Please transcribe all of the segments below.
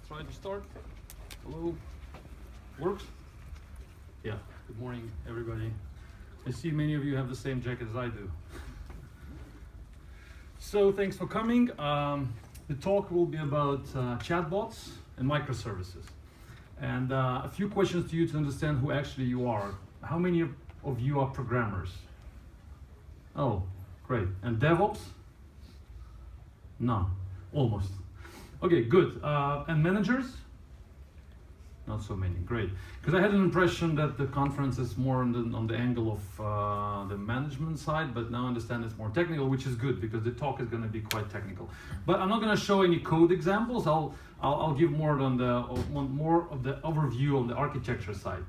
Try to start. Hello. Works? Yeah. Good morning, everybody. I see many of you have the same jacket as I do. So thanks for coming. The talk will be about chatbots and microservices. And a few questions to you to understand who actually you are. How many of you are programmers? Oh, great. And DevOps? None. Almost. Okay, good. And managers? Not so many. Great. Because I had an impression that the conference is more on the angle of the management side, but now I understand it's more technical, which is good because the talk is going to be quite technical. But I'm not going to show any code examples. I'll give more of the overview on the architecture side.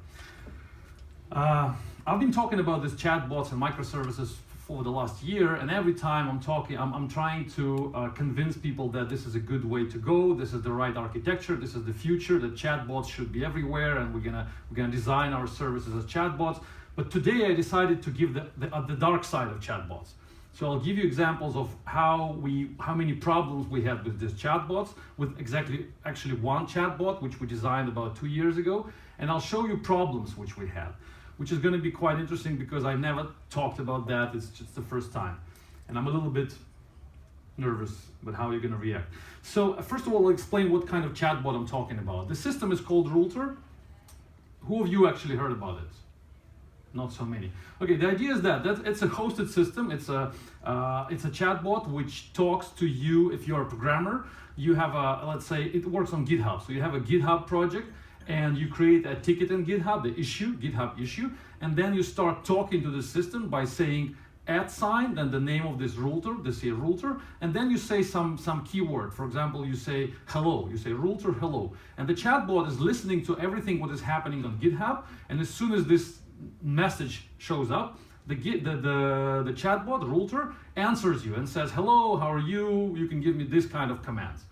I've been talking about these chatbots and microservices for the last year, and every time I'm trying to convince people that this is a good way to go, this is the right architecture, this is the future, that chatbots should be everywhere, and we're gonna design our services as chatbots. But today I decided to give the dark side of chatbots. So I'll give you examples of how many problems we had with these chatbots, with actually one chatbot which we designed about 2 years ago, and I'll show you problems which we had, which is going to be quite interesting because I never talked about that. It's just the first time. And I'm a little bit nervous about how you're going to react. So first of all, I'll explain what kind of chatbot I'm talking about. The system is called Rulter. Who of you actually heard about it? Not so many. Okay, the idea is that it's a hosted system. It's a chatbot which talks to you if you're a programmer. You have let's say it works on GitHub. So you have a GitHub project, and you create a ticket in GitHub, the issue, GitHub issue, and then you start talking to the system by saying @, then the name of this Rulter, Rulter, and then you say some keyword. For example, you say hello, you say Rulter hello, and the chatbot is listening to everything what is happening on GitHub, and as soon as this message shows up, the chatbot, Rulter, answers you and says, hello, how are you? You can give me this kind of commands.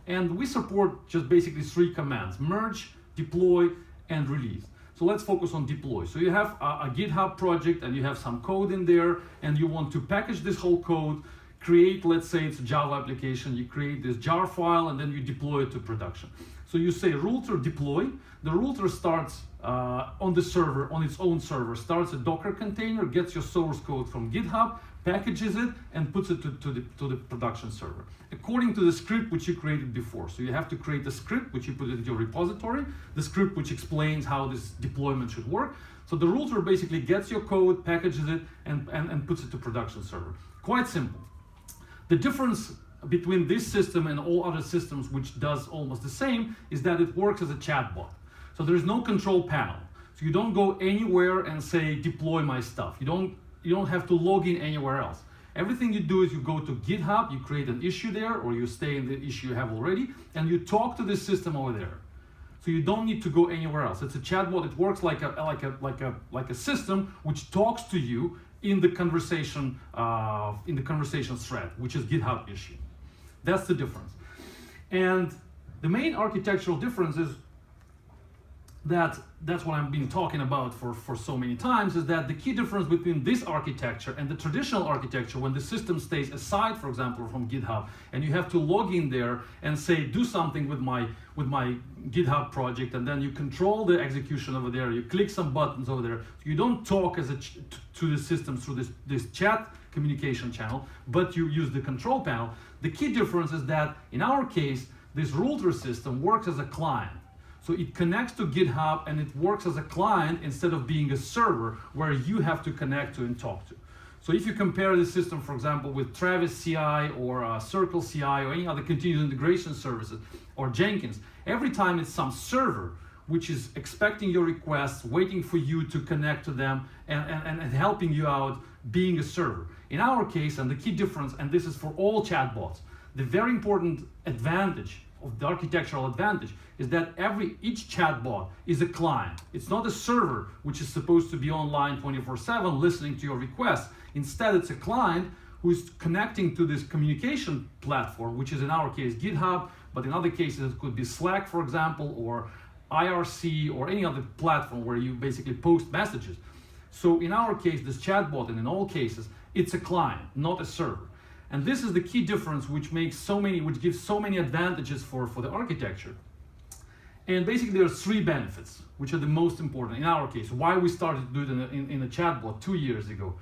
And we support just basically 3 commands: merge, deploy, and release. So let's focus on deploy. So you have a GitHub project and you have some code in there, and you want to package this whole code, create, let's say it's a Java application, you create this jar file and then you deploy it to production. So you say Rulter deploy. The Rulter starts on the server, on its own server, starts a Docker container, gets your source code from GitHub, packages it, and puts it to the production server according to the script which you created before. So you have to create a script which you put in your repository, the script which explains how this deployment should work. So the Rulter basically gets your code, packages it, and puts it to production server. Quite simple. The difference between this system and all other systems which does almost the same is that it works as a chatbot. So there is no control panel. So you don't go anywhere and say deploy my stuff. You don't have to log in anywhere else. Everything you do is you go to GitHub, you create an issue there, or you stay in the issue you have already, and you talk to this system over there. So you don't need to go anywhere else. It's a chatbot. It works like a system which talks to you in the conversation thread, which is GitHub issue. That's the difference. And the main architectural difference is that's what I've been talking about for so many times, is that the key difference between this architecture and the traditional architecture, when the system stays aside, for example, from GitHub, and you have to log in there and say do something with my GitHub project, and then you control the execution over there, you click some buttons over there. You don't talk to the system through this chat communication channel, but you use the control panel. The key difference is that in our case, this Rulter system works as a client. So it connects to GitHub and it works as a client instead of being a server where you have to connect to and talk to. So if you compare the system, for example, with Travis CI or Circle CI or any other continuous integration services or Jenkins, every time it's some server which is expecting your requests, waiting for you to connect to them and helping you out being a server. In our case, and the key difference, and this is for all chatbots, the very important advantage of the architectural advantage is that each chatbot is a client. It's not a server which is supposed to be online 24/7 listening to your requests. Instead, it's a client who is connecting to this communication platform, which is in our case GitHub, but in other cases it could be Slack, for example, or IRC, or any other platform where you basically post messages. So in our case, this chatbot, and in all cases, it's a client, not a server. And this is the key difference which gives so many advantages for the architecture. And basically there are three benefits, which are the most important in our case. Why we started to do it in a chatbot 2 years ago.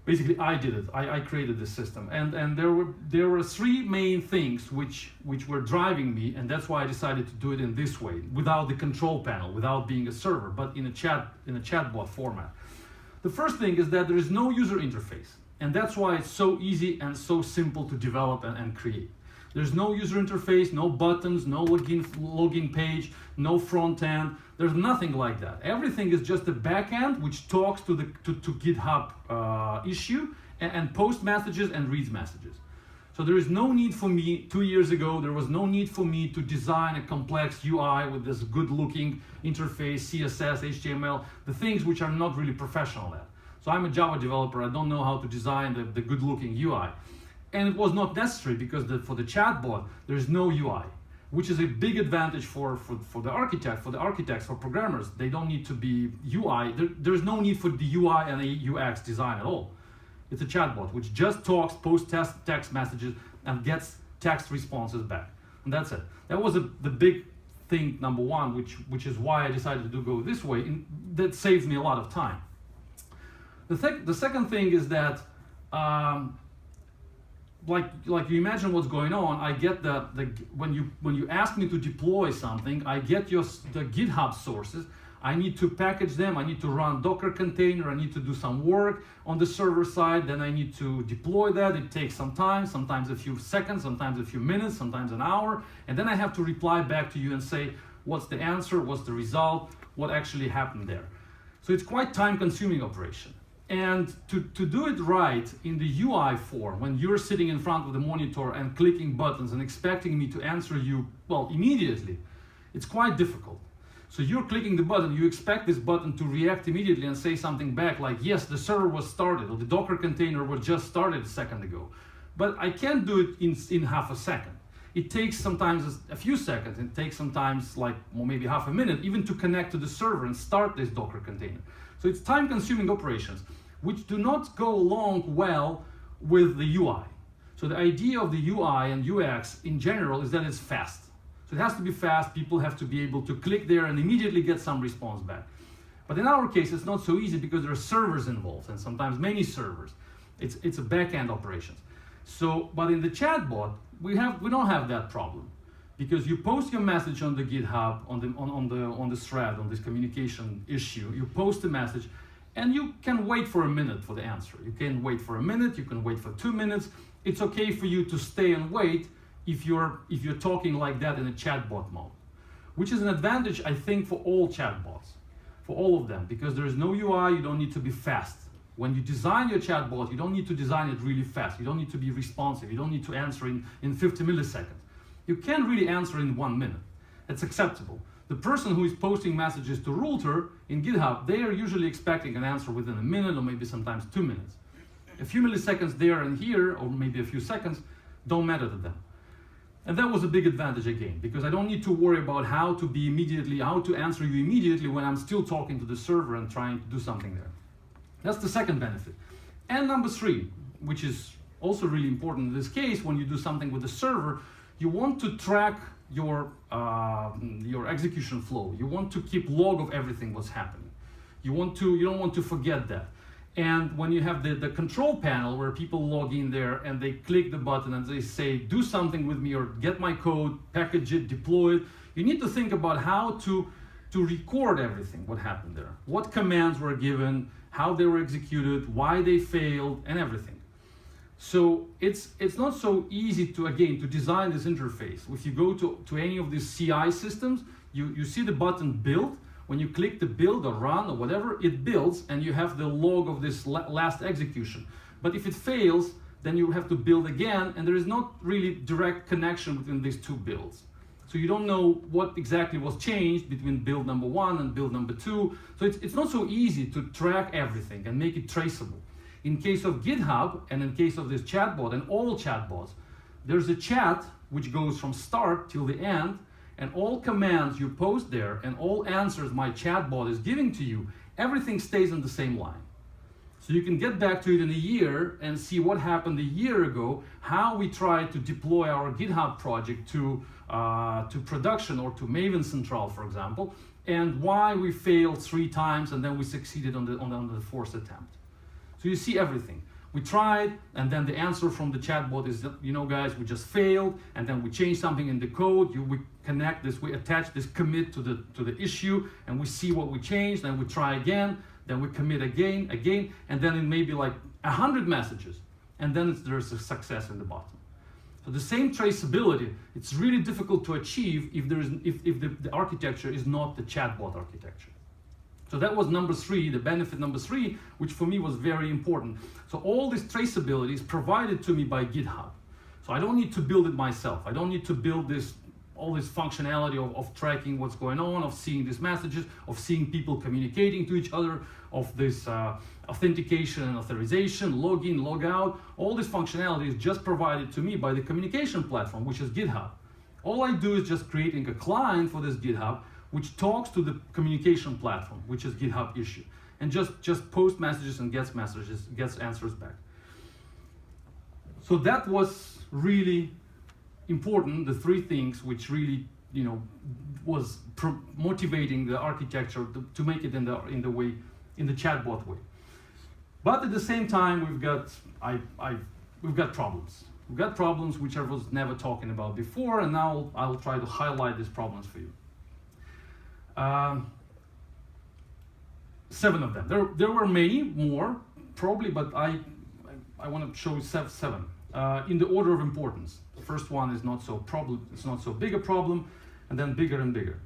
Basically, I did it. I created this system, and there were three main things which were driving me, and that's why I decided to do it in this way, without the control panel, without being a server, but in a chatbot format. The first thing is that there is no user interface, and that's why it's so easy and so simple to develop and create. There's no user interface, no buttons, no login page, no front end. There's nothing like that. Everything is just a back end which talks to GitHub issue and posts messages and reads messages. So there is no need for me, 2 years ago, there was no need for me to design a complex UI with this good looking interface, CSS, HTML, the things which are not really professional at. So I'm a Java developer, I don't know how to design the good looking UI. And it was not necessary because for the chatbot, there's no UI, which is a big advantage for the architects, for programmers. They don't need to be UI. There's no need for the UI and a UX design at all. It's a chatbot which just talks, posts text messages, and gets text responses back. And that's it. That was the big thing, number one, which is why I decided to go this way. And that saves me a lot of time. The second thing is that like you imagine what's going on. I get when you ask me to deploy something, I get the GitHub sources. I need to package them. I need to run Docker container. I need to do some work on the server side. Then I need to deploy that. It takes some time, sometimes a few seconds, sometimes a few minutes, sometimes an hour. And then I have to reply back to you and say, what's the answer? What's the result? What actually happened there? So it's quite time-consuming operation. And to do it right in the UI form, when you're sitting in front of the monitor and clicking buttons and expecting me to answer you, well, immediately, it's quite difficult. So you're clicking the button, you expect this button to react immediately and say something back like, yes, the server was started, or the Docker container was just started a second ago. But I can't do it in half a second. It takes sometimes a few seconds, it takes sometimes like maybe half a minute, even to connect to the server and start this Docker container. So it's time-consuming operations, which do not go along well with the UI. So the idea of the UI and UX in general is that it's fast. So it has to be fast, people have to be able to click there and immediately get some response back. But in our case, it's not so easy because there are servers involved, and sometimes many servers. It's a back-end operations. So, but in the chatbot, we don't have that problem, because you post your message on the GitHub, on the thread, on this communication issue. You post a message, and you can wait for a minute for the answer. You can wait for a minute. You can wait for 2 minutes. It's okay for you to stay and wait if you're talking like that in a chatbot mode, which is an advantage, I think, for all chatbots, for all of them, because there is no UI. You don't need to be fast. When you design your chatbot, you don't need to design it really fast. You don't need to be responsive. You don't need to answer in 50 milliseconds. You can really answer in 1 minute. It's acceptable. The person who is posting messages to Router in GitHub, they are usually expecting an answer within a minute or maybe sometimes 2 minutes. A few milliseconds there and here, or maybe a few seconds, don't matter to them. And that was a big advantage again, because I don't need to worry about how to answer you immediately when I'm still talking to the server and trying to do something there. That's the second benefit. And number three, which is also really important in this case, when you do something with the server, you want to track your execution flow. You want to keep log of everything what's happening. You don't want to forget that. And when you have the control panel where people log in there and they click the button and they say, do something with me or get my code, package it, deploy it, you need to think about how to record everything, what happened there, what commands were given, how they were executed, why they failed, and everything. So it's not so easy to design this interface. If you go to any of these CI systems, you see the button build. When you click the build or run or whatever, it builds and you have the log of this last execution. But if it fails, then you have to build again, and there is not really direct connection between these two builds. So you don't know what exactly was changed between build number 1 and build number 2. So it's not so easy to track everything and make it traceable. In case of GitHub and in case of this chatbot and all chatbots, there's a chat which goes from start till the end, and all commands you post there and all answers my chatbot is giving to you, everything stays on the same line. So you can get back to it in a year and see what happened a year ago, how we tried to deploy our GitHub project to production or to Maven Central, for example, and why we failed 3 times and then we succeeded on the 4th attempt. So you see everything. We tried, and then the answer from the chatbot is, you know, guys, we just failed, and then we changed something in the code. We connect this, we attach this commit to the issue, and we see what we changed, and we try again, then we commit again, and then it may be like 100 messages, and then there's a success in the bottom. So the same traceability, it's really difficult to achieve if the architecture is not the chatbot architecture. So that was number 3, the benefit number 3, which for me was very important. So all this traceability is provided to me by GitHub. So I don't need to build it myself. I don't need to build all this functionality of tracking what's going on, of seeing these messages, of seeing people communicating to each other, of this authentication and authorization, login, logout. All this functionality is just provided to me by the communication platform, which is GitHub. All I do is just creating a client for this GitHub, which talks to the communication platform, which is GitHub issue, and just post messages and gets answers back. So that was really important, the 3 things which really, you know, was motivating the architecture to make it in the chatbot way. But at the same time, we've got problems. We've got problems which I was never talking about before, and now I'll try to highlight these problems for you. 7 of them. There were many more, probably, but I want to show 7 in the order of importance. The first one is not so big a problem, and then bigger and bigger.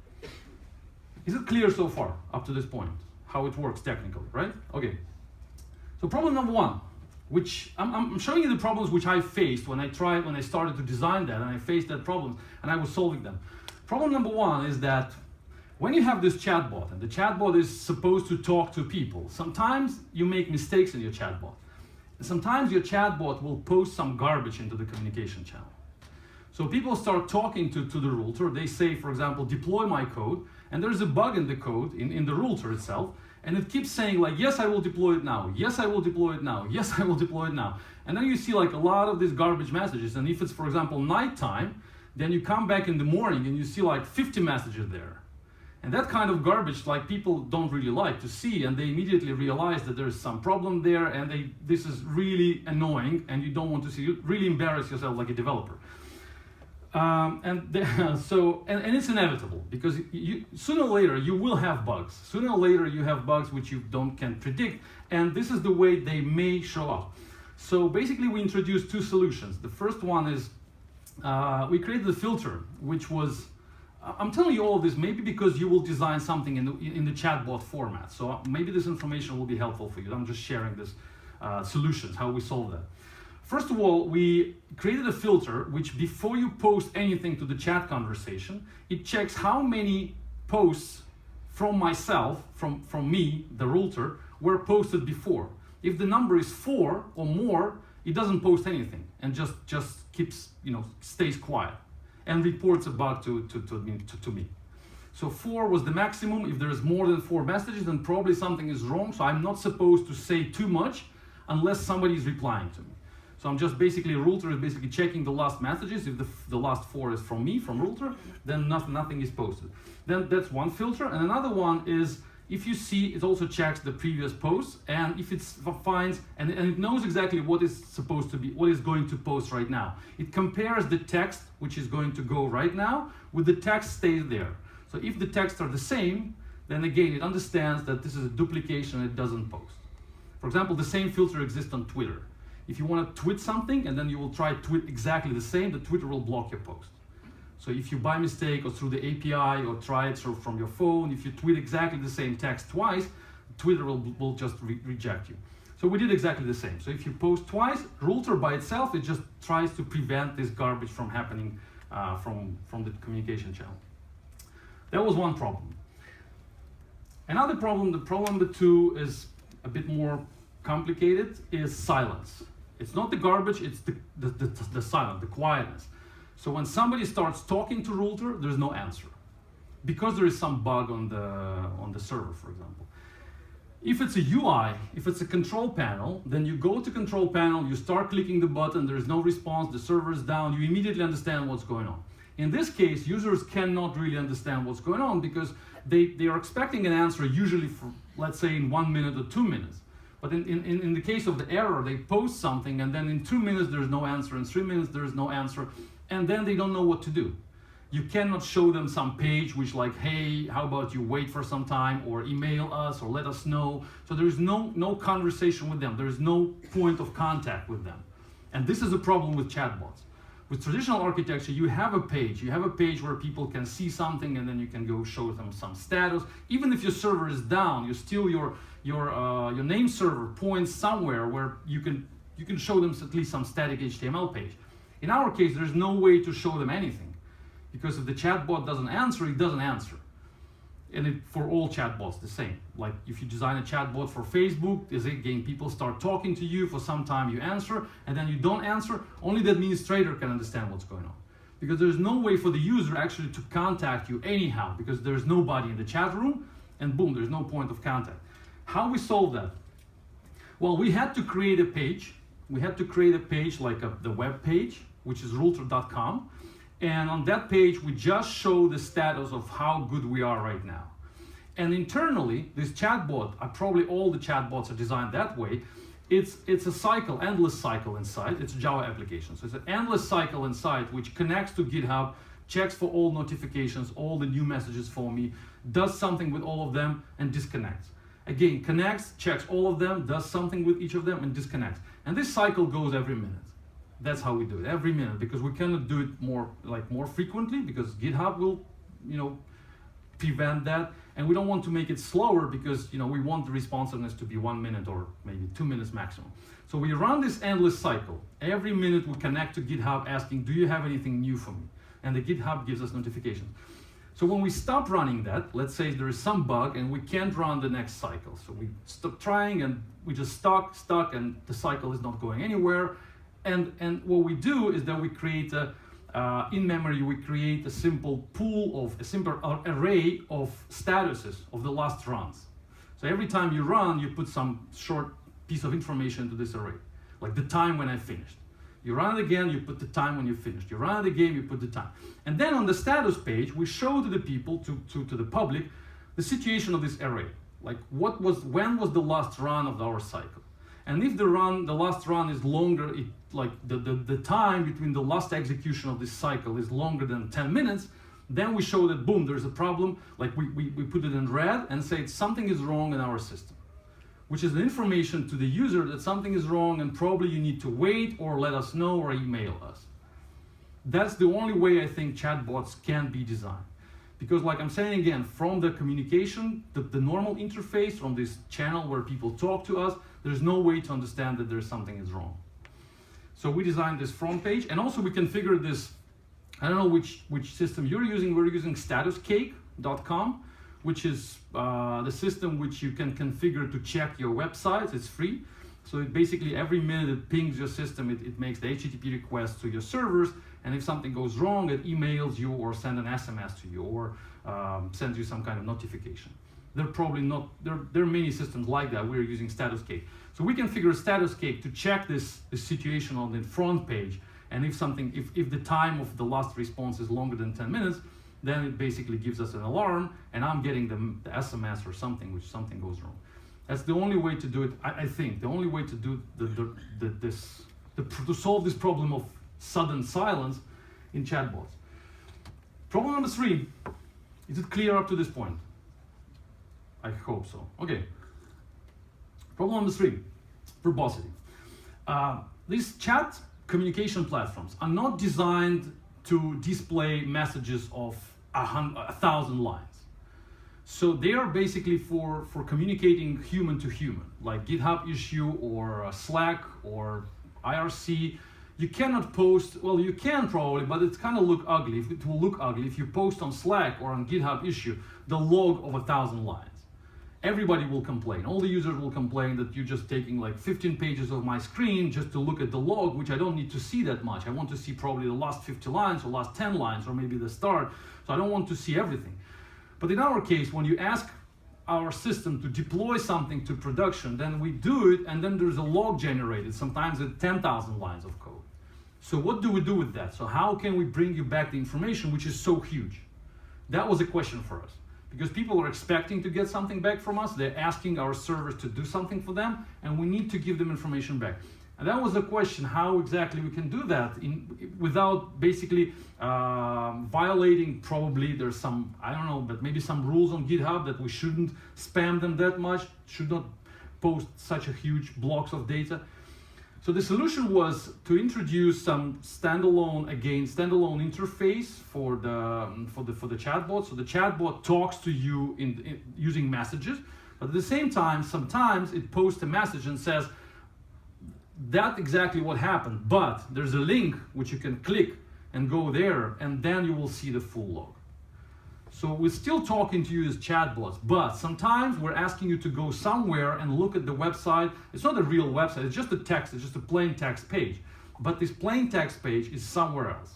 Is it clear so far up to this point how it works technically, right? Okay. So problem number 1, which I'm showing you the problems which I faced when I started to design that, and I faced that problem and I was solving them. Problem number 1 is that when you have this chatbot, and the chatbot is supposed to talk to people, sometimes you make mistakes in your chatbot. And sometimes your chatbot will post some garbage into the communication channel. So people start talking to the router. They say, for example, deploy my code, and there's a bug in the code, in the router itself, and it keeps saying like, yes, I will deploy it now, yes, I will deploy it now, yes, I will deploy it now. And then you see like a lot of these garbage messages, and if it's, for example, nighttime, then you come back in the morning and you see like 50 messages there. And that kind of garbage, like, people don't really like to see, and they immediately realize that there's some problem there, and this is really annoying, and you don't want to see. You really embarrass yourself like a developer. And it's inevitable, because sooner or later you will have bugs. Sooner or later you have bugs which you can't predict, and this is the way they may show up. So basically we introduced 2 solutions. The first one is we created a filter, which was, I'm telling you all of this maybe because you will design something in the chatbot format. So maybe this information will be helpful for you. I'm just sharing this solutions, how we solve that. First of all, we created a filter which, before you post anything to the chat conversation, it checks how many posts from myself, from me, the router, were posted before. If the number is 4 or more, it doesn't post anything and just keeps, stays quiet and reports a bug to me. So 4 was the maximum. If there is more than 4 messages, then probably something is wrong. So I'm not supposed to say too much unless somebody is replying to me. So I'm just router is basically checking the last messages. If the last 4 is from me, from router, then nothing is posted. Then that's one filter. And another one is, if you see, it also checks the previous posts, and if it finds, and it knows exactly what is supposed to be, what is going to post right now. It compares the text, which is going to go right now, with the text stays there. So if the texts are the same, then again, it understands that this is a duplication and it doesn't post. For example, the same filter exists on Twitter. If you want to tweet something and then you will try to tweet exactly the same, the Twitter will block your post. So if you by mistake or through the API or try it from your phone, if you tweet exactly the same text twice, Twitter will just reject you. So we did exactly the same. So if you post twice, router by itself, it just tries to prevent this garbage from happening from the communication channel. That was one problem. Another problem, the problem number 2, is a bit more complicated, is silence. It's not the garbage, it's the silence, the quietness. So when somebody starts talking to router, there's no answer, because there is some bug on the server, for example. If it's a UI, if it's a control panel, then you go to control panel, you start clicking the button, there's no response, the server is down, you immediately understand what's going on. In this case, users cannot really understand what's going on because they are expecting an answer usually for, let's say, in 1 minute or 2 minutes. But in the case of the error, they post something and then in 2 minutes there's no answer, in 3 minutes there's no answer, and then they don't know what to do. You cannot show them some page which like, hey, how about you wait for some time, or email us, or let us know. So there is no conversation with them. There is no point of contact with them. And this is a problem with chatbots. With traditional architecture, you have a page. You have a page where people can see something and then you can go show them some status. Even if your server is down, your name server points somewhere where you can show them at least some static HTML page. In our case, there's no way to show them anything. Because if the chatbot doesn't answer, it doesn't answer. And for all chatbots, the same. Like if you design a chatbot for Facebook, again, people start talking to you, for some time you answer, and then you don't answer, only the administrator can understand what's going on. Because there's no way for the user actually to contact you anyhow, because there's nobody in the chat room, and boom, there's no point of contact. How we solve that? Well, we had to create a page. We had to create a page like the web page, which is Rulter.com. And on that page, we just show the status of how good we are right now. And internally, this chatbot, probably all the chatbots are designed that way, it's a cycle, endless cycle inside. It's a Java application. So it's an endless cycle inside which connects to GitHub, checks for all notifications, all the new messages for me, does something with all of them, and disconnects. Again, connects, checks all of them, does something with each of them, and disconnects. And this cycle goes every minute. That's how we do it, every minute, because we cannot do it more frequently, because GitHub will, prevent that, and we don't want to make it slower because we want the responsiveness to be 1 minute or maybe 2 minutes maximum. So we run this endless cycle. Every minute we connect to GitHub asking, do you have anything new for me? And the GitHub gives us notifications. So when we stop running that, let's say there is some bug and we can't run the next cycle. So we stop trying and we just stuck, and the cycle is not going anywhere. And what we do is that we create in memory, we create a simple array of statuses of the last runs. So every time you run, you put some short piece of information into this array, like the time when I finished. You run it again, you put the time when you finished. You run it again, you put the time. And then on the status page, we show to the people, to the public, the situation of this array. Like when was the last run of our cycle? And if the last run is longer, the time between the last execution of this cycle is longer than 10 minutes, then we show that, boom, there's a problem. Like we put it in red and say something is wrong in our system, which is the information to the user that something is wrong and probably you need to wait or let us know or email us. That's the only way I think chatbots can be designed. Because like I'm saying again, from the communication, the normal interface, from this channel where people talk to us, there's no way to understand that there's something is wrong. So we designed this front page, and also we configured this, I don't know which system you're using, we're using statuscake.com, which is the system which you can configure to check your websites. It's free. So it basically every minute it pings your system, it makes the HTTP request to your servers, and if something goes wrong, it emails you or sends an SMS to you or sends you some kind of notification. They're probably not, there are many systems like that. We're using statuscake. So we configure statuscake to check this situation on the front page, and if the time of the last response is longer than 10 minutes, then it basically gives us an alarm, and I'm getting the SMS or something, which something goes wrong. That's the only way to do it, I think. The only way to do to solve this problem of sudden silence in chatbots. Problem number 3, is it clear up to this point? I hope so. Okay. Problem number 3, verbosity. These chat communication platforms are not designed to display messages of 1,000 lines. So they are basically for communicating human to human, like GitHub issue or Slack or IRC. You cannot post, well, you can probably, but it's kind of look ugly. It will look ugly if you post on Slack or on GitHub issue the log of 1,000 lines. Everybody will complain. All the users will complain that you're just taking like 15 pages of my screen just to look at the log, which I don't need to see that much. I want to see probably the last 50 lines or last 10 lines or maybe the start. So I don't want to see everything. But in our case, when you ask our system to deploy something to production, then we do it, and then there's a log generated, sometimes at 10,000 lines of code. So what do we do with that? So how can we bring you back the information, which is so huge? That was a question for us, because people are expecting to get something back from us. They're asking our servers to do something for them, and we need to give them information back. And that was the question, how exactly we can do that without basically violating, probably there's some, I don't know, but maybe some rules on GitHub that we shouldn't spam them that much, should not post such a huge blocks of data. So the solution was to introduce some standalone interface for the chatbot. So the chatbot talks to you using messages, but at the same time, sometimes it posts a message and says, that's exactly what happened, but there's a link which you can click and go there, and then you will see the full log. So we're still talking to you as chatbots, but sometimes we're asking you to go somewhere and look at the website. It's not a real website, it's just a text, it's just a plain text page. But this plain text page is somewhere else.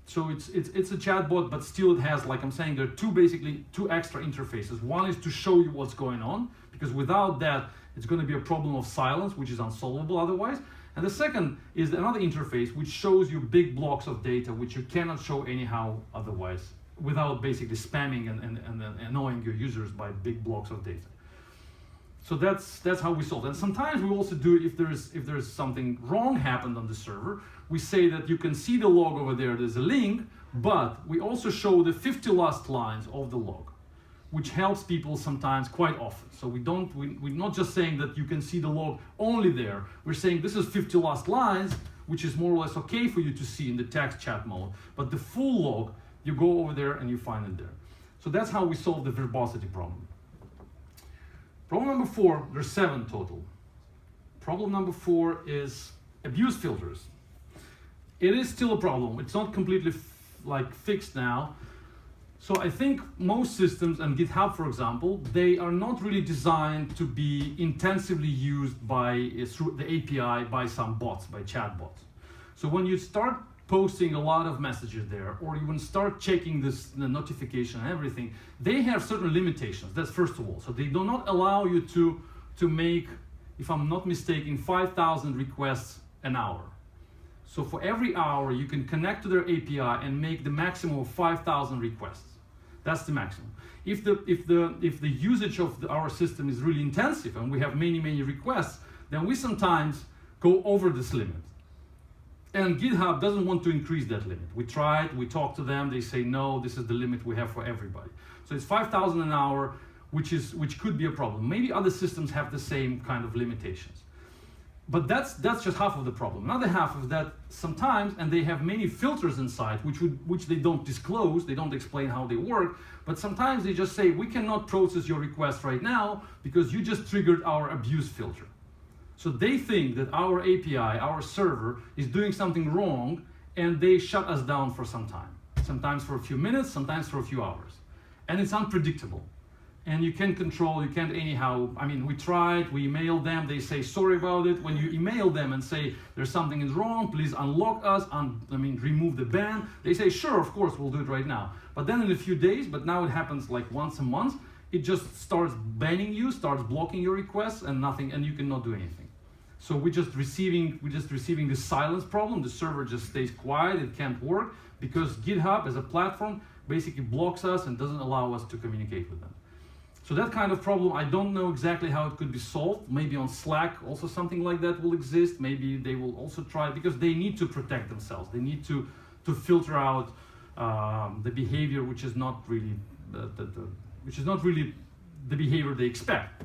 So it's a chatbot, but still it has, like I'm saying, there are basically two extra interfaces. One is to show you what's going on, because without that, it's going to be a problem of silence, which is unsolvable otherwise. And the second is another interface which shows you big blocks of data which you cannot show anyhow otherwise, without basically spamming and annoying your users by big blocks of data. So that's how we solve it. And sometimes we also do, if there's something wrong happened on the server, we say that you can see the log over there, there's a link, but we also show the 50 last lines of the log, which helps people sometimes quite often. So we're not just saying that you can see the log only there. We're saying this is 50 last lines, which is more or less okay for you to see in the text chat mode, but the full log, you go over there and you find it there. So that's how we solve the verbosity problem. Problem number 4, there's 7 total. Problem number 4 is abuse filters. It is still a problem. It's not completely fixed now. So I think most systems, and GitHub for example, they are not really designed to be intensively used through the API by some bots, by chatbots. So when you start posting a lot of messages there, or you start checking the notification and everything, they have certain limitations. That's first of all. So they do not allow you to make, if I'm not mistaken, 5,000 requests an hour. So for every hour, you can connect to their API and make the maximum of 5,000 requests. That's the maximum. If the usage of our system is really intensive and we have many requests, then we sometimes go over this limit. And GitHub doesn't want to increase that limit. We tried, we talked to them, they say no, this is the limit we have for everybody. So it's 5,000 an hour, which could be a problem. Maybe other systems have the same kind of limitations. But that's just half of the problem. Another half of that, sometimes, and they have many filters inside, which they don't disclose, they don't explain how they work, but sometimes they just say, we cannot process your request right now because you just triggered our abuse filter. So they think that our API, our server, is doing something wrong, and they shut us down for some time. Sometimes for a few minutes, sometimes for a few hours. And it's unpredictable. And you can't control, you can't anyhow, I mean, we tried, we emailed them, they say sorry about it. When you email them and say there's something is wrong, please unlock us, remove the ban, they say sure, of course, we'll do it right now. But then in a few days, but now it happens like once a month, it just starts banning you, starts blocking your requests and nothing, and you cannot do anything. So we're just receiving this silence problem. The server just stays quiet, it can't work, because GitHub as a platform basically blocks us and doesn't allow us to communicate with them. So that kind of problem, I don't know exactly how it could be solved. Maybe on Slack also something like that will exist. Maybe they will also try, because they need to protect themselves. They need to filter out the behavior which is not really the behavior they expect.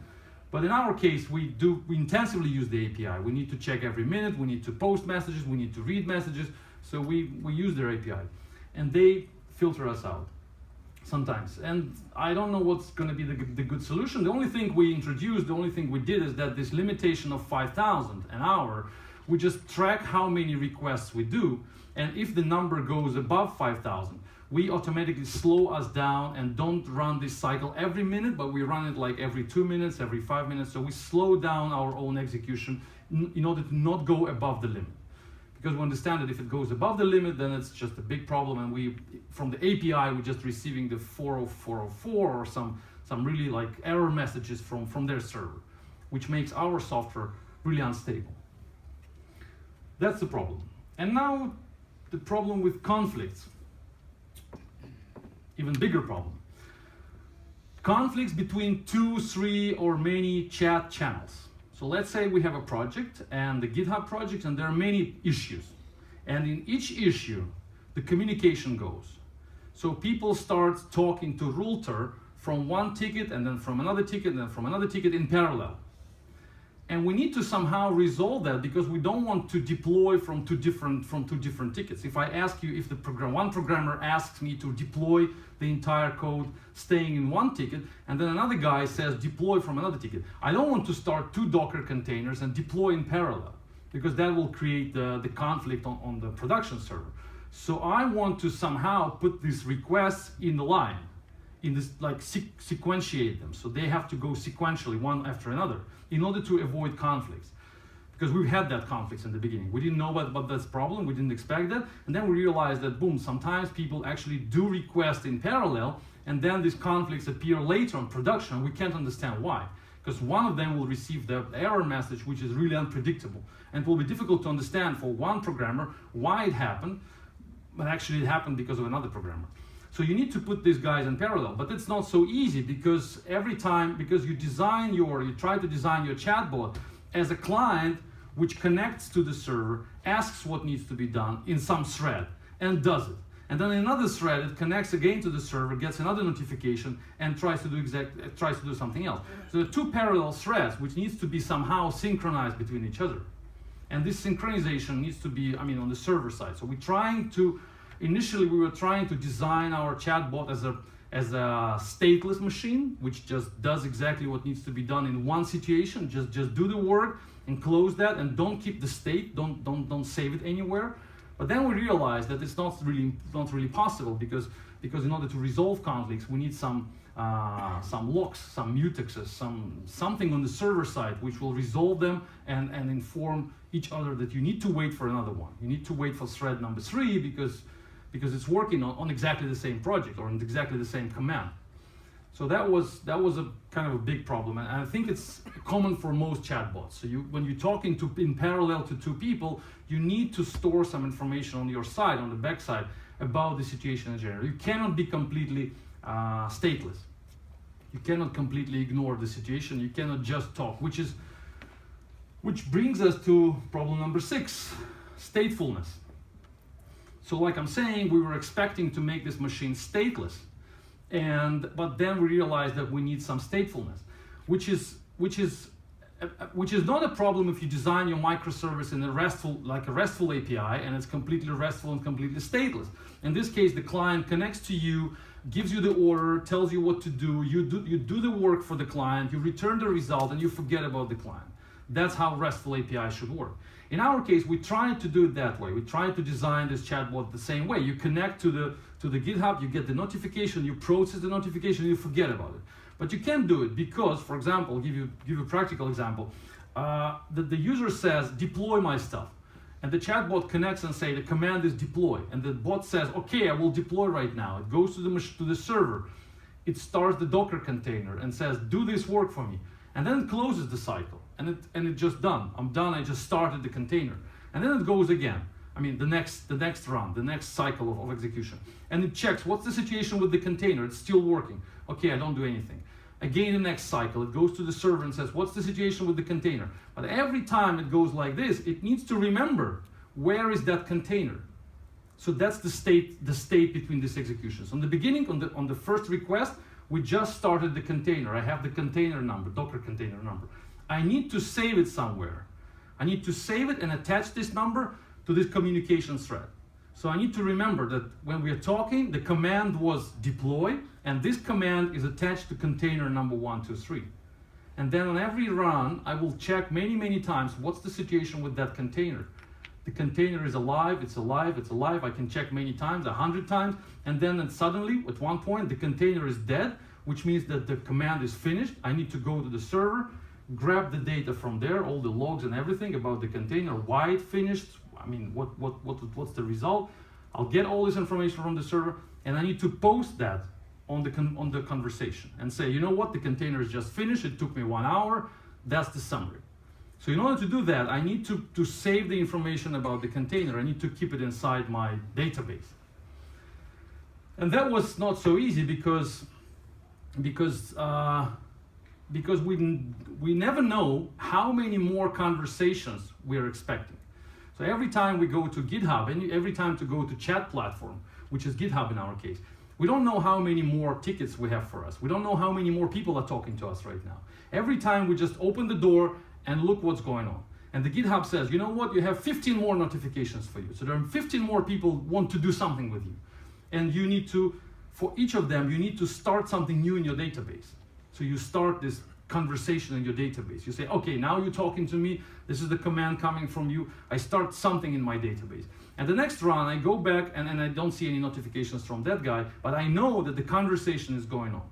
But in our case, we intensively use the API. We need to check every minute, we need to post messages, we need to read messages. So we use their API. And they filter us out sometimes. And I don't know what's going to be the good solution. The only thing we introduced, the only thing we did is that this limitation of 5,000 an hour, we just track how many requests we do. And if the number goes above 5,000, we automatically slow us down and don't run this cycle every minute, but we run it like every 2 minutes, every 5 minutes. So we slow down our own execution in order to not go above the limit. Because we understand that if it goes above the limit, then it's just a big problem, and from the API, we're just receiving the 40404 or some really like error messages from their server, which makes our software really unstable. That's the problem. And now the problem with conflicts, even bigger problem. Conflicts between 2, 3, or many chat channels. So let's say we have a project and the GitHub project, and there are many issues. And in each issue, the communication goes. So people start talking to Rulter from one ticket, and then from another ticket, and then from another ticket in parallel. And we need to somehow resolve that, because we don't want to deploy from two different tickets. If I ask you, if one programmer asks me to deploy the entire code staying in one ticket, and then another guy says deploy from another ticket, I don't want to start 2 Docker containers and deploy in parallel, because that will create the conflict on the production server. So I want to somehow put these requests in the line, in this, like sequentiate them, so they have to go sequentially one after another in order to avoid conflicts. Because we've had that conflicts in the beginning. We didn't know about this problem, we didn't expect that, and then we realized that boom, sometimes people actually do request in parallel, and then these conflicts appear later on production. We can't understand why. Because one of them will receive the error message, which is really unpredictable, and it will be difficult to understand for one programmer why it happened, but actually it happened because of another programmer. So you need to put these guys in parallel, but it's not so easy, because every time, because you try to design your chatbot as a client which connects to the server, asks what needs to be done in some thread, and does it. And then in another thread, it connects again to the server, gets another notification, and tries to do something else. So there are 2 parallel threads which needs to be somehow synchronized between each other. And this synchronization needs to be, on the server side. So initially we were trying to design our chatbot as a stateless machine, which just does exactly what needs to be done in one situation. Just do the work and close that, and don't keep the state, don't save it anywhere. But then we realized that it's not really possible, because in order to resolve conflicts, we need some locks, some mutexes, something on the server side which will resolve them and inform each other that you need to wait for another one. You need to wait for thread number 3 because it's working on exactly the same project or on exactly the same command. So that was a kind of a big problem, and I think it's common for most chatbots. So when you're talking in parallel to 2 people, you need to store some information on your side, on the back side, about the situation in general. You cannot be completely stateless. You cannot completely ignore the situation. You cannot just talk, which brings us to problem number 6, statefulness. So like I'm saying, we were expecting to make this machine stateless, but then we realized that we need some statefulness, which is not a problem if you design your microservice in a RESTful API, and it's completely RESTful and completely stateless. In this case, the client connects to you, gives you the order, tells you what to do, you do the work for the client, you return the result, and you forget about the client. That's how RESTful API should work. In our case, we tried to do it that way. We tried to design this chatbot the same way. You connect to the GitHub, you get the notification, you process the notification, you forget about it. But you can't do it because, for example, I'll give you a practical example. The user says, deploy my stuff. And the chatbot connects and say, the command is deploy. And the bot says, okay, I will deploy right now. It goes to the server. It starts the Docker container and says, do this work for me. And then it closes the cycle. And it's just done. I'm done, I just started the container. And then it goes again. The next run, the next cycle of execution. And it checks, what's the situation with the container? It's still working. Okay, I don't do anything. Again, the next cycle, it goes to the server and says, what's the situation with the container? But every time it goes like this, it needs to remember, where is that container? So that's the state between these executions. On the beginning, on the first request, we just started the container. I have the container number, Docker container number. I need to save it somewhere. I need to save it and attach this number to this communication thread. So I need to remember that when we are talking, the command was deploy, and this command is attached to container number 1, 2, 3. And then on every run, I will check many times, what's the situation with that container? The container is alive, it's alive, it's alive. I can check many times, 100 times, and then suddenly, at one point, the container is dead, which means that the command is finished. I need to go to the server, grab the data from there, all the logs and everything about the container, why it finished, what's the result. I'll get all this information from the server, and I need to post that on the conversation and say, you know what, the container is just finished, it took me 1 hour, that's the summary. So in order to do that, I need to save the information about the container. I need to keep it inside my database. And that was not so easy because we never know how many more conversations we're expecting. So every time we go to GitHub, and every time to go to chat platform, which is GitHub in our case, we don't know how many more tickets we have for us. We don't know how many more people are talking to us right now. Every time we just open the door and look what's going on. And the GitHub says, you know what, you have 15 more notifications for you. So there are 15 more people want to do something with you. And you need to, for each of them, you need to start something new in your database. So you start this conversation in your database. You say, okay, now you're talking to me. This is the command coming from you. I start something in my database. And the next run, I go back and I don't see any notifications from that guy, but I know that the conversation is going on.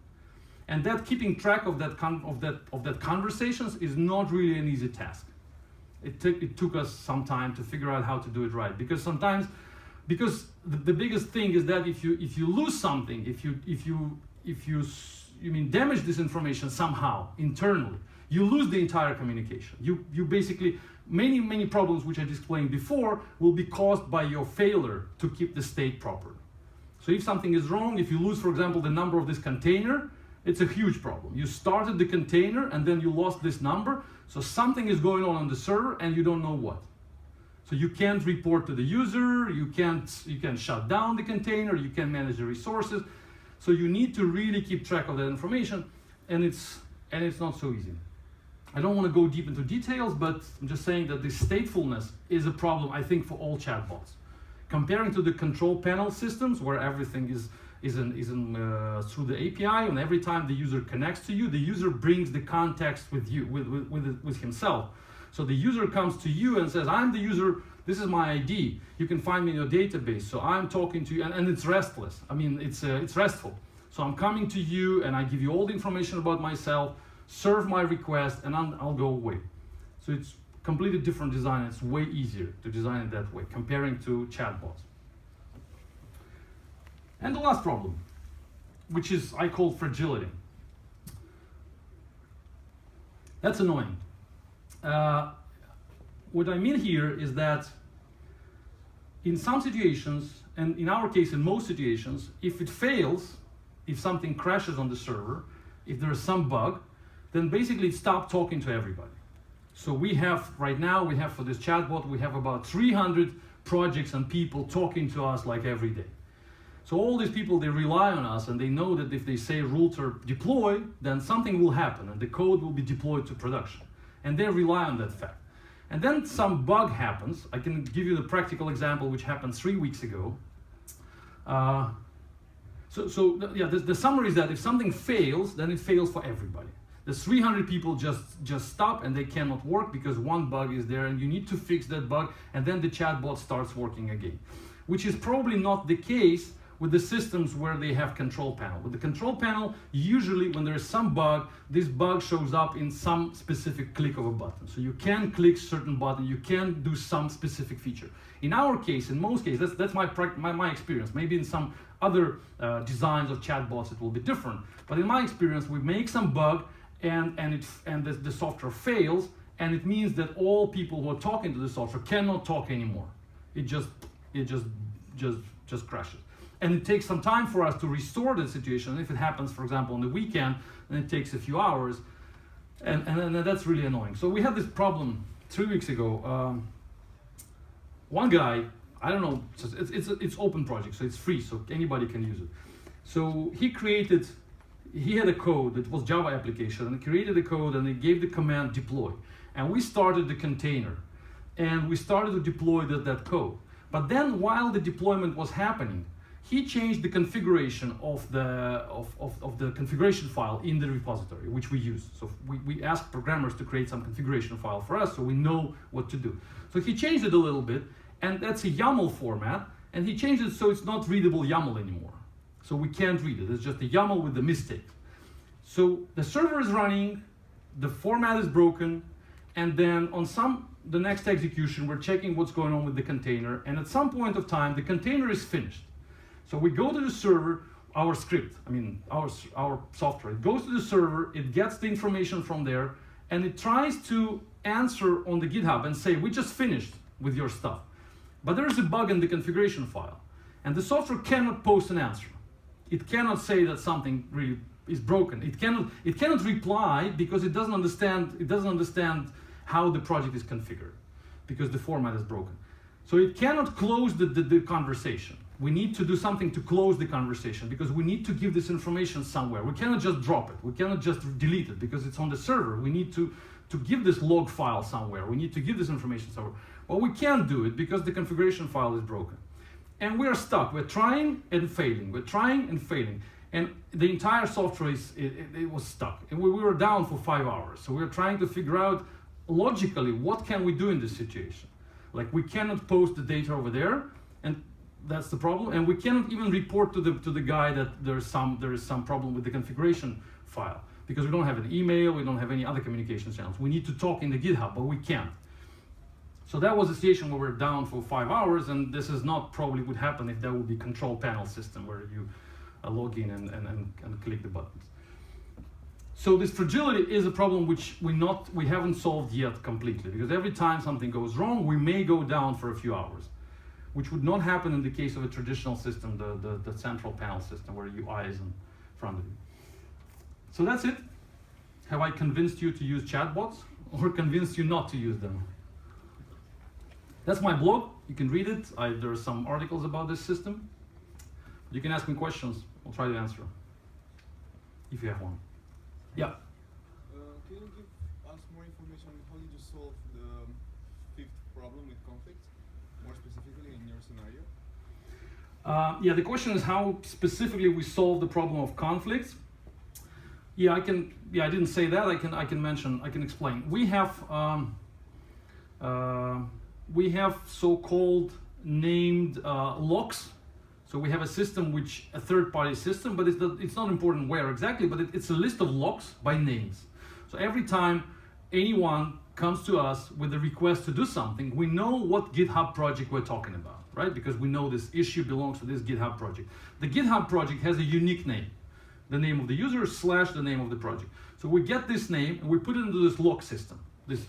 And that keeping track of that conversations is not really an easy task. It took us some time to figure out how to do it right, because sometimes, the biggest thing is that if you lose something, if you damage this information somehow internally, you lose the entire communication. You basically, many problems which I explained before will be caused by your failure to keep the state proper. So if something is wrong, if you lose, for example, the number of this container, it's a huge problem. You started the container and then you lost this number, so something is going on the server and you don't know what. So you can't report to the user, you can't shut down the container, you can't manage the resources. So you need to really keep track of that information, and it's not so easy. I don't want to go deep into details, but I'm just saying that this statefulness is a problem, I think, for all chatbots. Comparing to the control panel systems, where everything is through the API, and every time the user connects to you, the user brings the context with you, with himself. So the user comes to you and says, I'm the user, this is my ID, you can find me in your database, so I'm talking to you, and it's restless. I mean, it's restful. So I'm coming to you and I give you all the information about myself, serve my request, and I'll go away. So it's completely different design. It's way easier to design it that way, comparing to chatbots. And the last problem, which is I call fragility. That's annoying. What I mean here is that in some situations, and in our case in most situations, if it fails, if something crashes on the server, if there is some bug, then basically stop talking to everybody. So we have, right now, for this chatbot, we have about 300 projects and people talking to us like every day. So all these people, they rely on us, and they know that if they say router deploy, then something will happen and the code will be deployed to production. And they rely on that fact. And then some bug happens. I can give you the practical example which happened 3 weeks ago. The summary is that if something fails, then it fails for everybody. The 300 people just stop and they cannot work because one bug is there, and you need to fix that bug, and then the chatbot starts working again. Which is probably not the case with the systems where they have control panel. With the control panel, usually when there is some bug, this bug shows up in some specific click of a button. So you can click certain button, you can do some specific feature. In our case, in most cases, that's my experience. Maybe in some other designs of chatbots it will be different. But in my experience, we make some bug and the software fails, and it means that all people who are talking to the software cannot talk anymore. It just crashes. And it takes some time for us to restore the situation. And if it happens, for example, on the weekend, then it takes a few hours, and that's really annoying. So we had this problem 3 weeks ago. One guy, I don't know, it's open project, so it's free, so anybody can use it. So he had a code that was Java application, and he created a code, and he gave the command deploy. And we started the container, and we started to deploy that code. But then while the deployment was happening, he changed the configuration of the configuration file in the repository, which we use. So we asked programmers to create some configuration file for us so we know what to do. So he changed it a little bit, and that's a YAML format, and he changed it so it's not readable YAML anymore. So we can't read it, it's just a YAML with the mistake. So the server is running, the format is broken, and then on the next execution, we're checking what's going on with the container, and at some point of time, the container is finished. So we go to the server, our script, I mean our software. It goes to the server, it gets the information from there, and it tries to answer on the GitHub and say, we just finished with your stuff. But there is a bug in the configuration file, and the software cannot post an answer. It cannot say that something really is broken. It cannot reply because it doesn't understand how the project is configured, because the format is broken. So it cannot close the conversation. We need to do something to close the conversation, because we need to give this information somewhere. We cannot just drop it. We cannot just delete it because it's on the server. We need to give this log file somewhere. We need to give this information somewhere. Well, we can't do it because the configuration file is broken. And we are stuck. We're trying and failing. We're trying and failing. And the entire software it was stuck. And we were down for 5 hours. So we were trying to figure out logically what can we do in this situation. Like, we cannot post the data over there, and that's the problem. And we cannot even report to the guy that there is some problem with the configuration file, because we don't have an email, we don't have any other communication channels. We need to talk in the GitHub, but we can't. So that was a situation where we're down for 5 hours, and this is not probably would happen if there would be control panel system where you log in and click the buttons. So this fragility is a problem which we haven't solved yet completely, because every time something goes wrong, we may go down for a few hours, which would not happen in the case of a traditional system, the central panel system where UI is in front of you. So that's it. Have I convinced you to use chatbots, or convinced you not to use them? That's my blog. You can read it. There are some articles about this system. You can ask me questions. I'll try to answer if you have one. Yeah. Can you give us more information on how did you solve the fifth problem with conflicts, more specifically in your scenario? Yeah, the question is how specifically we solve the problem of conflicts. Yeah, I can. Yeah, I didn't say that. I can explain. We have so-called named locks. So we have a system a third-party system, but it's not important where exactly, but it's a list of locks by names. So every time anyone comes to us with a request to do something, we know what GitHub project we're talking about, right? Because we know this issue belongs to this GitHub project. The GitHub project has a unique name, the name of the user / the name of the project. So we get this name and we put it into this lock system, this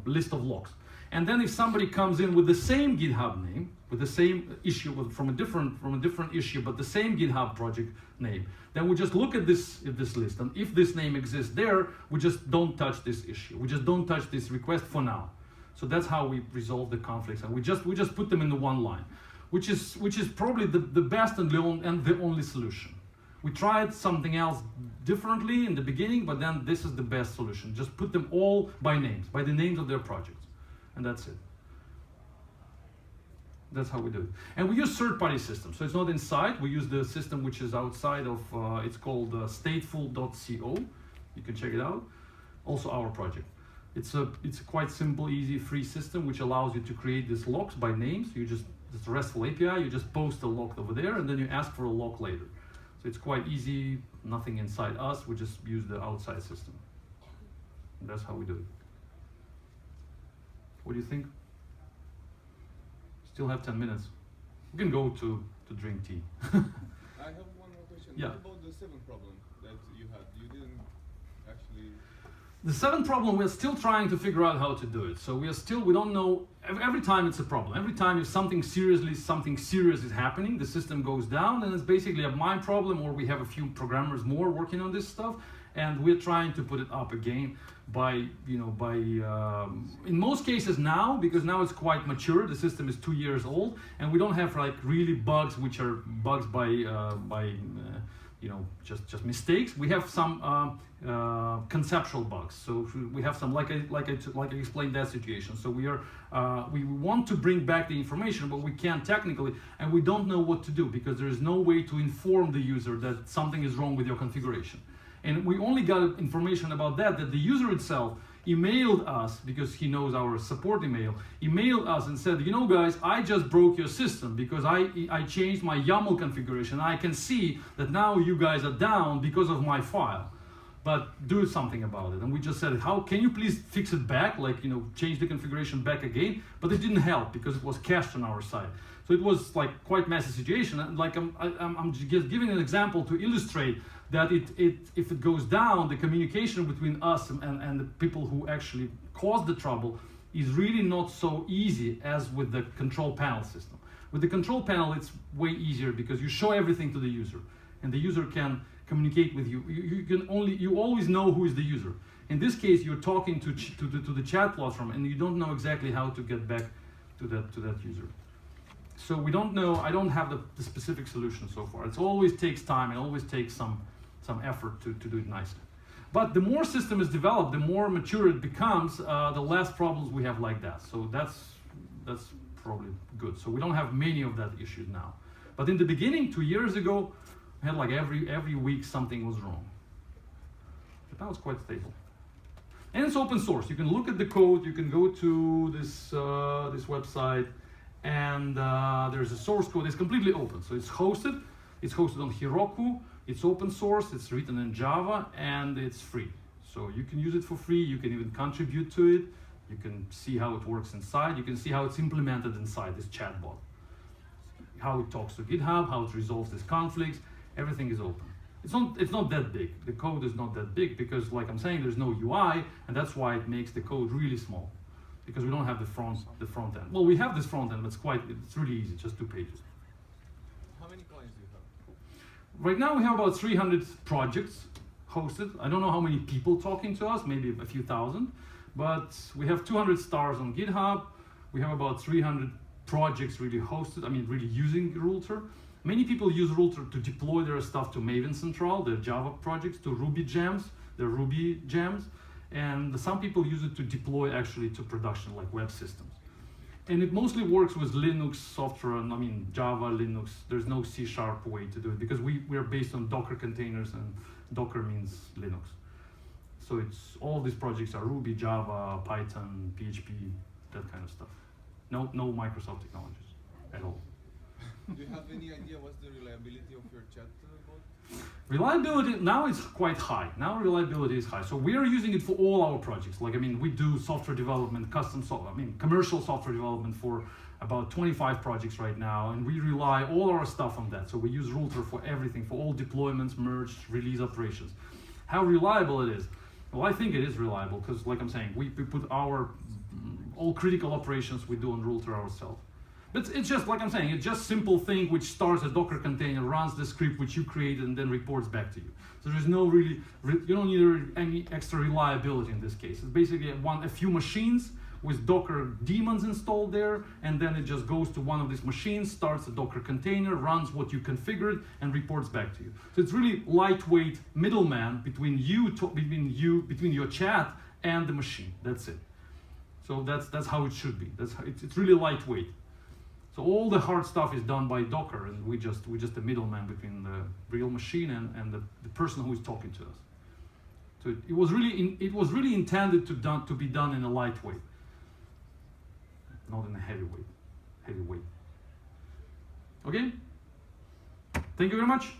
list of locks. And then if somebody comes in with the same GitHub name, with the same issue, from a different issue, but the same GitHub project name, then we just look at this list, and if this name exists there, we just don't touch this issue. We just don't touch this request for now. So that's how we resolve the conflicts, and we just put them in the one line, which is probably the best and the only solution. We tried something else differently in the beginning, but then this is the best solution. Just put them all by names, by the names of their projects. And that's it. That's how we do it. And we use third-party systems. So it's not inside. We use the system which is outside of, it's called stateful.co. You can check it out. Also our project. It's a quite simple, easy, free system which allows you to create these locks by names. It's a RESTful API. You just post a lock over there, and then you ask for a lock later. So it's quite easy, nothing inside us. We just use the outside system. And that's how we do it. What do you think? Still have 10 minutes. We can go to drink tea. I have one more question. Yeah. What about the seventh problem that you had? You didn't actually... The seventh problem, we're still trying to figure out how to do it. So we don't know, every time it's a problem. Every time if something serious is happening, the system goes down, and it's basically my problem, or we have a few programmers more working on this stuff, and we're trying to put it up again in most cases now, because now it's quite mature, the system is 2 years old, and we don't have like really bugs which are bugs by just mistakes. We have some conceptual bugs. So we have some, like I explained that situation. So we want to bring back the information, but we can't technically, and we don't know what to do because there is no way to inform the user that something is wrong with your configuration. And we only got information about that the user itself emailed us, because he knows our support emailed us and said, you know guys, I just broke your system because I changed my YAML configuration. I can see that now you guys are down because of my file, but do something about it. And we just said, how can you please fix it back, like change the configuration back again? But it didn't help because it was cached on our side. So it was like quite messy situation. And like I'm just giving an example to illustrate that if it goes down, the communication between us and the people who actually caused the trouble is really not so easy as with the control panel system. With the control panel, it's way easier because you show everything to the user, and the user can communicate with you. You always know who is the user. In this case, you're talking to the chat platform, and you don't know exactly how to get back to that user. So we don't know. I don't have the specific solution so far. It always takes time. It always takes some effort to do it nicely. But the more system is developed, the more mature it becomes, the less problems we have like that. So that's probably good. So we don't have many of that issues now. But in the beginning, 2 years ago, we had like every week something was wrong. But now it's quite stable. And it's open source. You can look at the code. You can go to this website, and there's a source code. It's completely open. So it's hosted. It's hosted on Heroku. It's open source. It's written in Java, and it's free. So you can use it for free. You can even contribute to it. You can see how it works inside. You can see how it's implemented inside this chatbot. How it talks to GitHub, how it resolves these conflicts. Everything is open. It's not that big. The code is not that big because, like I'm saying, there's no UI, and that's why it makes the code really small. Because we don't have the front end. Well, we have this front end, but it's really easy, just 2 pages. How many clients do you have? Right now we have about 300 projects hosted. I don't know how many people talking to us, maybe a few thousand, but we have 200 stars on GitHub. We have about 300 projects really hosted, really using Rulter. Many people use Rulter to deploy their stuff to Maven Central, their Java projects, to Ruby gems, their Ruby gems, and some people use it to deploy actually to production, like web systems. And it mostly works with Linux software, and Java, Linux. There's no C# way to do it because we are based on Docker containers, and Docker means Linux. So all these projects are Ruby, Java, Python, PHP, that kind of stuff. No Microsoft technologies at all. Do you have any idea what's the reliability of your chatbot? Reliability, now it's quite high. Now reliability is high. So we are using it for all our projects. We do software development, commercial software development for about 25 projects right now, and we rely all our stuff on that. So we use Rulter for everything, for all deployments, merge, release operations. How reliable it is? Well, I think it is reliable because, like I'm saying, we put all critical operations we do on Rulter ourselves. But it's just, like I'm saying, it's just simple thing which starts a Docker container, runs the script which you created, and then reports back to you. So there's no you don't need any extra reliability in this case. It's basically a few machines with Docker daemons installed there, and then it just goes to one of these machines, starts a Docker container, runs what you configured, and reports back to you. So it's really lightweight middleman between your chat and the machine. That's it. So that's how it should be. It's really lightweight. So all the hard stuff is done by Docker, and we're just the middleman between the real machine and the person who is talking to us. So it was really intended to be done in a lightweight, not in a heavyweight. Okay. Thank you very much.